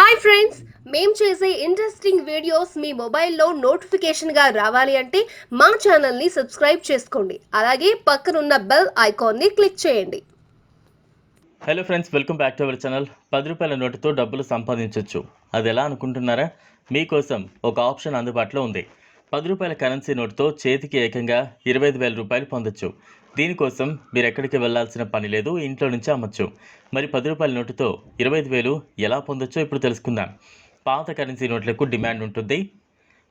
Hi friends, మేము చేసే interesting videos మీ మొబైల్లో నోటిఫికేషన్గా రావాలి అంటే మా ఛానల్ని సబ్స్క్రైబ్ చేసుకోండి. అలాగే పక్కనున్న బెల్ ఐకాన్ని క్లిక్ చేయండి. Hello friends, welcome back to our channel. 10 రూపాయల నోటుతో డబ్బులు సంపాదించవచ్చు. అది ఎలా అనుకుంటున్నారా? మీకోసం ఒక ఆప్షన్ అందుబాటులో ఉంది. 10 రూపాయల కరెన్సీ నోటుతో చేతికి ఏకంగా 25,000 రూపాయలు పొందొచ్చు. దీనికోసం మీరు ఎక్కడికి వెళ్లాల్సిన పని లేదు, ఇంట్లో నుంచే అమ్మచ్చు. మరి 10 రూపాయల నోటుతో 25,000 ఎలా పొందొచ్చో ఇప్పుడు తెలుసుకుందాం. పాత కరెన్సీ నోట్లకు డిమాండ్ ఉంటుంది.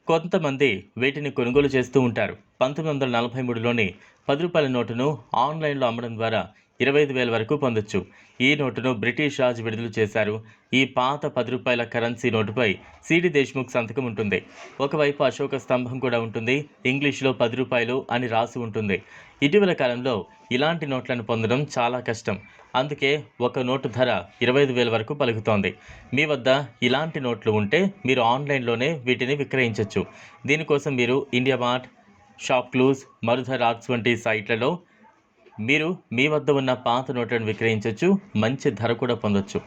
కొంతమంది వీటిని కొనుగోలు చేస్తూ ఉంటారు. 1943లోని 10 రూపాయల నోటును ఆన్లైన్లో అమ్మడం ద్వారా 25,000 వరకు పొందొచ్చు. ఈ నోటును బ్రిటిష్ రాజు విడుదల చేశారు. ఈ పాత 10 రూపాయల కరెన్సీ నోటుపై సిడి దేశ్ముఖ్ సంతకం ఉంటుంది. ఒకవైపు అశోక స్తంభం కూడా ఉంటుంది. ఇంగ్లీష్లో 10 రూపాయలు అని రాసి ఉంటుంది. ఇటీవల కాలంలో ఇలాంటి నోట్లను పొందడం చాలా కష్టం. అందుకే ఒక నోటు ధర 25,000 వరకు పలుకుతోంది. మీ వద్ద ఇలాంటి నోట్లు ఉంటే మీరు ఆన్లైన్లోనే వీటిని విక్రయించవచ్చు. దీనికోసం మీరు India Mart, ShopClues, Marudhar Arts వంటి సైట్లలో మీరు మీ వద్ద ఉన్న పాత నోట్లను విక్రయించవచ్చు. మంచి ధర కూడా పొందొచ్చు.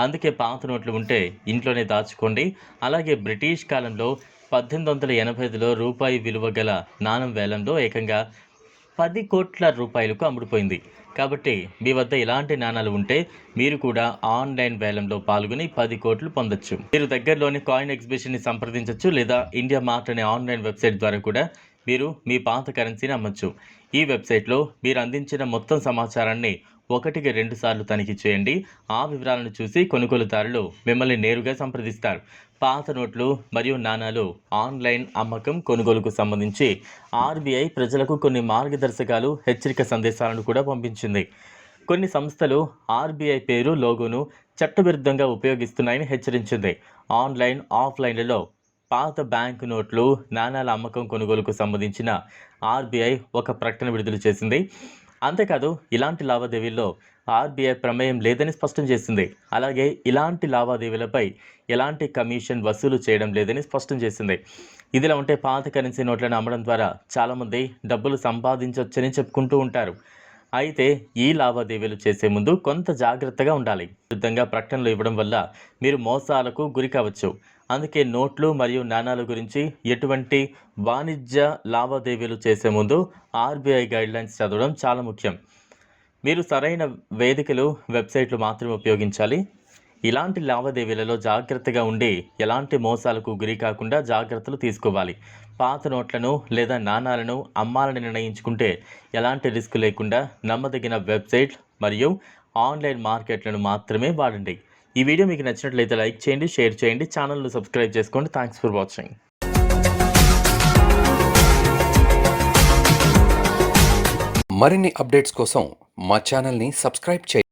అందుకే పాత నోట్లు ఉంటే ఇంట్లోనే దాచుకోండి. అలాగే బ్రిటిష్ కాలంలో 1885లో రూపాయి విలువ గల నాణం వేలంలో ఏకంగా 10 కోట్ల రూపాయలకు అమ్ముడుపోయింది. కాబట్టి మీ వద్ద ఇలాంటి నాణాలు ఉంటే మీరు కూడా ఆన్లైన్ వేలంలో పాల్గొని 10 కోట్లు పొందొచ్చు. మీరు దగ్గరలోని కాయిన్ ఎగ్జిబిషన్ని సంప్రదించవచ్చు, లేదా ఇండియా మార్ట్ అనే ఆన్లైన్ వెబ్సైట్ ద్వారా కూడా మీరు మీ పాత కరెన్సీని అమ్మచ్చు. ఈ వెబ్సైట్లో మీరు అందించిన మొత్తం సమాచారాన్ని 1కి 2 సార్లు తనిఖీ చేయండి. ఆ వివరాలను చూసి కొనుగోలుదారులు మిమ్మల్ని నేరుగా సంప్రదిస్తారు. పాత నోట్లు మరియు నాణాలు ఆన్లైన్ అమ్మకం, కొనుగోలుకు సంబంధించి ఆర్బీఐ ప్రజలకు కొన్ని మార్గదర్శకాలు, హెచ్చరిక సందేశాలను కూడా పంపించింది. కొన్ని సంస్థలు ఆర్బీఐ పేరు, లోగోను చట్టవిరుద్ధంగా ఉపయోగిస్తున్నాయని హెచ్చరించింది. ఆన్లైన్, ఆఫ్లైన్లలో పాత బ్యాంకు నోట్లు, నాణాల అమ్మకం, కొనుగోలుకు సంబంధించిన ఆర్బీఐ ఒక ప్రకటన విడుదల చేసింది. అంతేకాదు ఇలాంటి లావాదేవీల్లో ఆర్బీఐ ప్రమేయం లేదని స్పష్టం చేసింది. అలాగే ఇలాంటి లావాదేవీలపై ఎలాంటి కమిషన్ వసూలు చేయడం లేదని స్పష్టం చేసింది. ఇదిలా ఉంటే పాత కరెన్సీ నోట్లను అమ్మడం ద్వారా చాలామంది డబ్బులు సంపాదించవచ్చని చెప్పుకుంటూ ఉంటారు. అయితే ఈ లావాదేవీలు చేసే ముందు కొంత జాగ్రత్తగా ఉండాలి. విరుద్ధంగా ప్రకటనలు ఇవ్వడం వల్ల మీరు మోసాలకు గురి కావచ్చు. అందుకే నోట్లు మరియు నాణాల గురించి ఎటువంటి వాణిజ్య లావాదేవీలు చేసే ముందు ఆర్బీఐ గైడ్లైన్స్ చదవడం చాలా ముఖ్యం. మీరు సరైన వేదికలు, వెబ్సైట్లు మాత్రమే ఉపయోగించాలి. ఇలాంటి లావాదేవీలలో జాగ్రత్తగా ఉండి ఎలాంటి మోసాలకు గురి కాకుండా జాగ్రత్తలు తీసుకోవాలి. పాత నోట్లను లేదా నాణాలను అమ్మాలని నిర్ణయించుకుంటే ఎలాంటి రిస్క్ లేకుండా నమ్మదగిన వెబ్సైట్ మరియు ఆన్లైన్ మార్కెట్లను మాత్రమే వాడండి. ఈ వీడియో మీకు నచ్చినట్లయితే లైక్ చేయండి, షేర్ చేయండి, ఛానల్ను సబ్స్క్రైబ్ చేసుకోండి. Thanks for watching. మరిన్ని అప్డేట్స్ కోసం మా ఛానల్ని సబ్స్క్రైబ్ చేయండి.